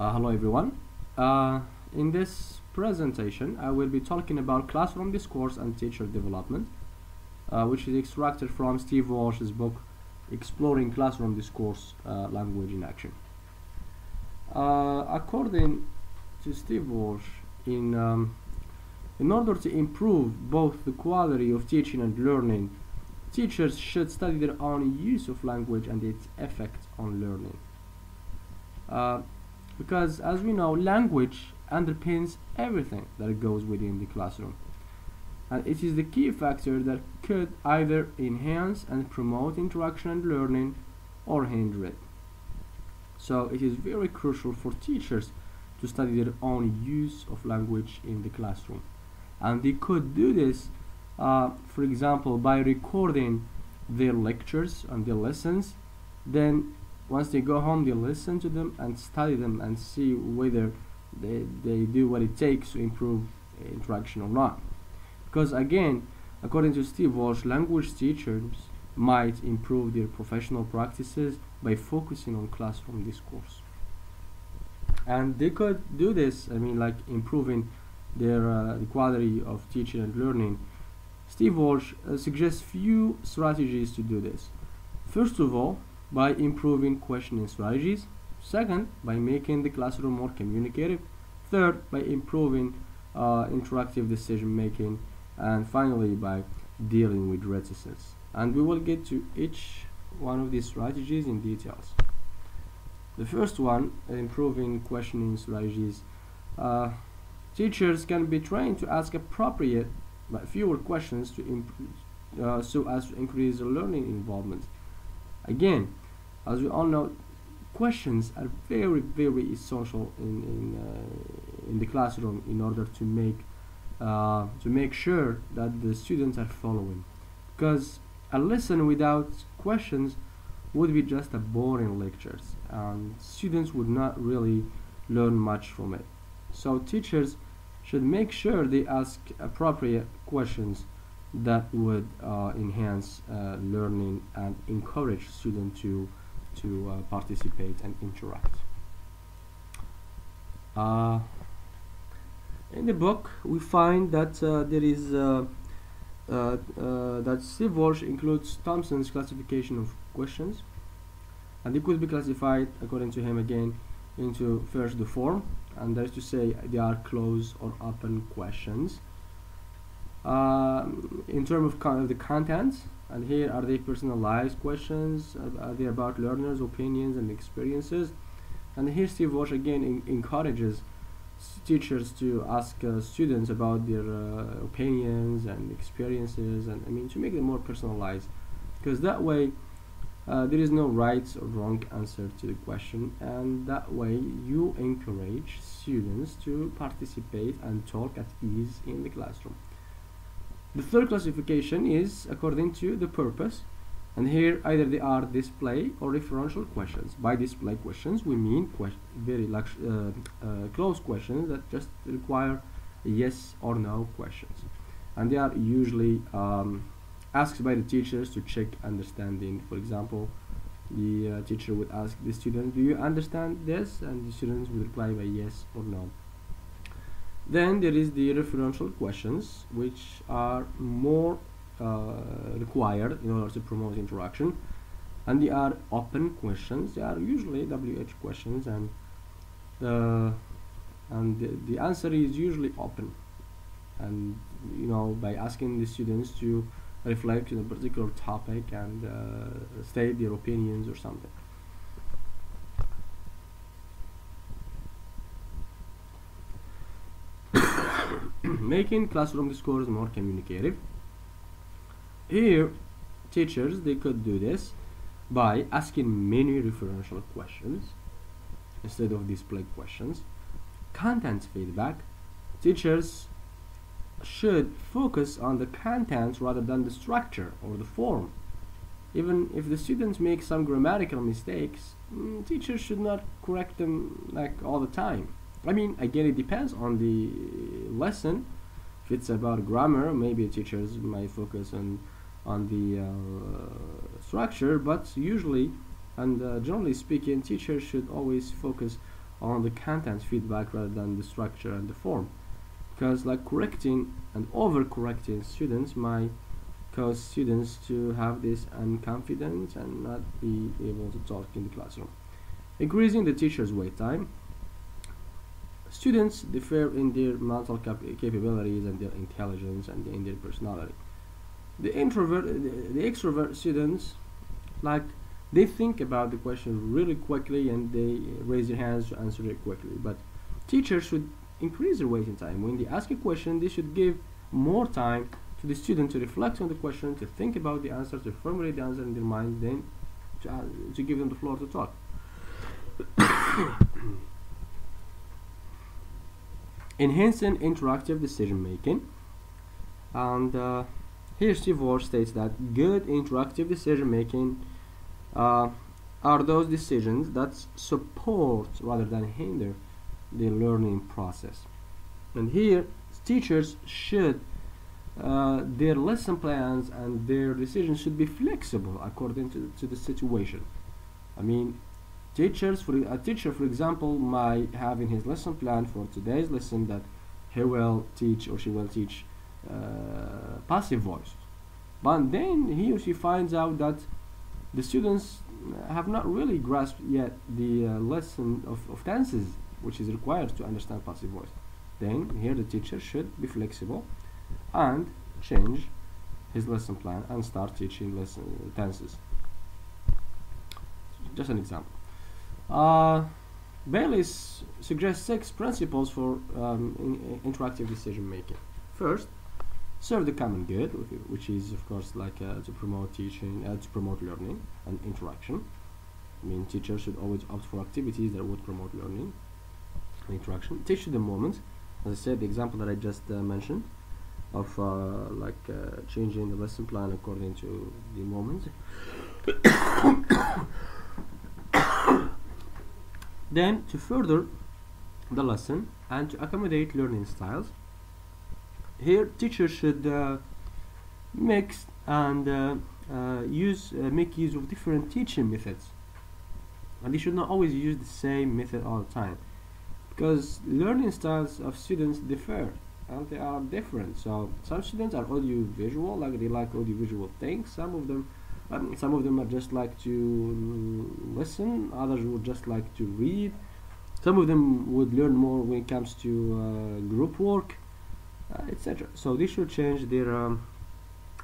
Hello everyone. In this presentation I will be talking about classroom discourse and teacher development, which is extracted from Steve Walsh's book Exploring Classroom Discourse, Language in Action. According to Steve Walsh, in order to improve both the quality of teaching and learning, teachers should study their own use of language and its effect on learning. Because as we know, language underpins everything that goes within the classroom, and it is the key factor that could either enhance and promote interaction and learning or hinder it. So it is very crucial for teachers to study their own use of language in the classroom, and they could do this for example by recording their lectures and their lessons. Then once they go home, they listen to them and study them and see whether they do what it takes to improve interaction or not. Because again, according to Steve Walsh, language teachers might improve their professional practices by focusing on classroom discourse. And they could do this, like improving their the quality of teaching and learning. Steve Walsh suggests few strategies to do this. First of all, by improving questioning strategies. Second, by making the classroom more communicative. Third, by improving interactive decision making. And finally, by dealing with reticence. And we will get to each one of these strategies in details. The first one, improving questioning strategies. Teachers can be trained to ask appropriate but fewer questions so as to increase their learning involvement. Again, as we all know, questions are very, very essential in the classroom in order to make sure that the students are following. Because a lesson without questions would be just a boring lectures, and students would not really learn much from it. So teachers should make sure they ask appropriate questions that would enhance learning and encourage students to participate and interact. In the book, we find that there is that Steve Walsh includes Thompson's classification of questions, and they could be classified according to him again into first the form, and that is to say they are closed or open questions. In terms of the contents, and here are they personalized questions, are they about learners' opinions and experiences. And here Steve Walsh again encourages teachers to ask students about their opinions and experiences, and to make them more personalized, because that way there is no right or wrong answer to the question, and that way you encourage students to participate and talk at ease in the classroom. The third classification is according to the purpose, and here either they are display or referential questions. By display questions we mean very close questions that just require yes or no questions, and they are usually asked by the teachers to check understanding. For example, the teacher would ask the student, do you understand this? And the students would reply by yes or no. Then there is the referential questions, which are more required in order to promote interaction, and they are open questions. They are usually WH questions, and the answer is usually open, and by asking the students to reflect on a particular topic and state their opinions or something. Making classroom discourse more communicative. Here, teachers, they could do this by asking many referential questions instead of display questions. Content feedback. Teachers should focus on the content rather than the structure or the form. Even if the students make some grammatical mistakes, teachers should not correct them all the time. Again, it depends on the lesson. If it's about grammar, maybe teachers might focus on the structure, but usually and generally speaking, teachers should always focus on the content feedback rather than the structure and the form, because like correcting and over-correcting students might cause students to have this unconfidence and not be able to talk in the classroom. Increasing the teacher's wait time. Students differ in their mental capabilities and their intelligence and in their personality. The extrovert students, like, they think about the question really quickly and they raise their hands to answer it quickly. But teachers should increase their waiting time. When they ask a question, they should give more time to the student to reflect on the question, to think about the answer, to formulate the answer in their mind, then to give them the floor to talk. Enhancing interactive decision making. And here Steve Walsh states that good interactive decision making are those decisions that support rather than hinder the learning process. And here teachers should their lesson plans and their decisions should be flexible according to the situation. I mean, a teacher, for example, might have in his lesson plan for today's lesson that he will teach or she will teach passive voice, but then he or she finds out that the students have not really grasped yet the lesson of tenses, which is required to understand passive voice. Then here the teacher should be flexible and change his lesson plan and start teaching tenses. Just an example. Bailey suggests 6 principles for interactive decision making. First, serve the common good, which is of course like to promote teaching, to promote learning and interaction. I mean, teachers should always opt for activities that would promote learning and interaction. Teach to the moment, as I said, the example that I just mentioned of changing the lesson plan according to the moment. Then to further the lesson and to accommodate learning styles. Here teachers should mix and make use of different teaching methods, and they should not always use the same method all the time, because learning styles of students differ and they are different. So some students are audio visual, like they like audio visual things. Some of them are just like to listen, others would just like to read. Some of them would learn more when it comes to group work, etc. So they should change their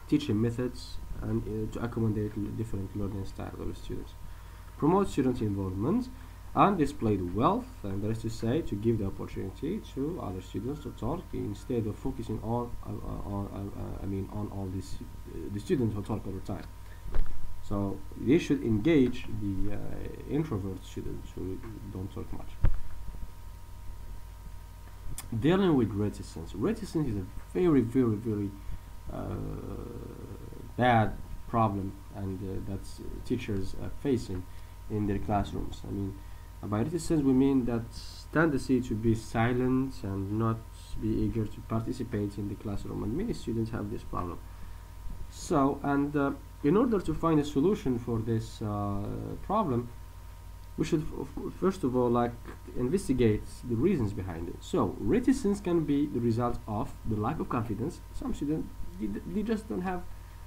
teaching methods and to accommodate different learning styles of the students. Promote student involvement and display the wealth, and that is to say, to give the opportunity to other students to talk instead of focusing on all the students who talk all the time. So they should engage the introvert students who don't talk much. Dealing with reticence. Reticence is a very, very, very bad problem, and that's teachers facing in their classrooms. I mean, by reticence we mean that tendency to be silent and not be eager to participate in the classroom, and many students have this problem. So, and in order to find a solution for this problem, we should first of all investigate the reasons behind it. So reticence can be the result of the lack of confidence. Some students, they just don't have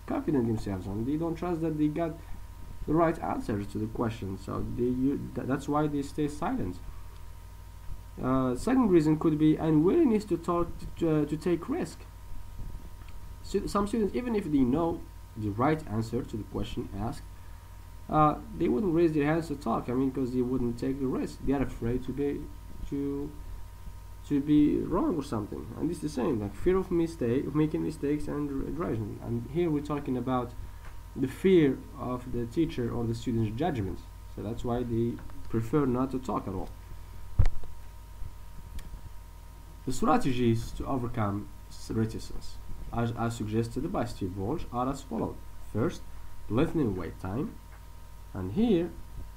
confidence in themselves and they don't trust that they got the right answers to the question, so that's why they stay silent. Second reason could be unwillingness to take risk. So some students, even if they know the right answer to the question asked, they wouldn't raise their hands to talk. I mean, because they wouldn't take the risk. They are afraid to be wrong or something. And it's the same, like fear of making mistakes and driving. And here we're talking about the fear of the teacher or the student's judgment. So that's why they prefer not to talk at all. The strategies to overcome reticence, as suggested by Steve Walsh, are as follows. First, lengthening wait time. And here,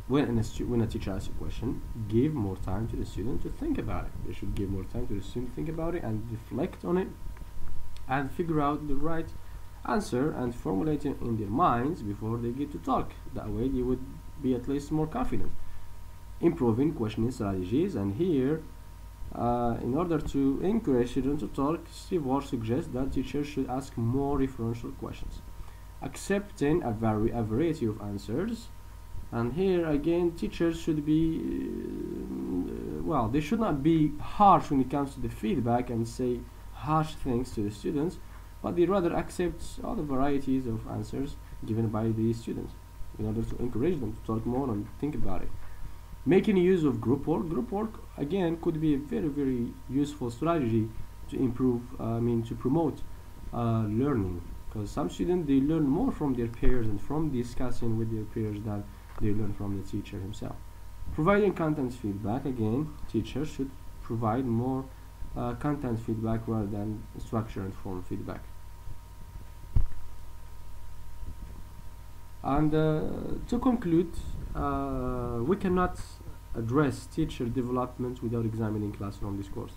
when a teacher asks a question, give more time to the student to think about it. They should give more time to the student to think about it and reflect on it and figure out the right answer and formulate it in their minds before they get to talk. That way they would be at least more confident. improving questioning strategies. And here, in order to encourage students to talk, Steve suggests that teachers should ask more referential questions, accepting a variety of answers. And here again, teachers should be well, they should not be harsh when it comes to the feedback and say harsh things to the students, but they rather accept all the varieties of answers given by the students in order to encourage them to talk more and think about it. Making use of group work again could be a very useful strategy to improve, to promote learning, because some students, they learn more from their peers and from discussing with their peers than they learn from the teacher himself. Providing content feedback, again, teachers should provide more content feedback rather than structure and form feedback. And to conclude, we cannot address teacher development without examining classroom discourse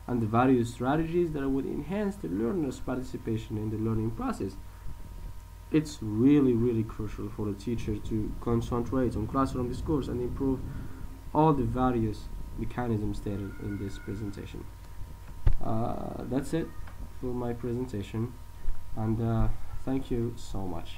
and the various strategies that would enhance the learner's participation in the learning process. It's really crucial for the teacher to concentrate on classroom discourse and improve all the various mechanisms stated in this presentation. That's it for my presentation, and thank you so much.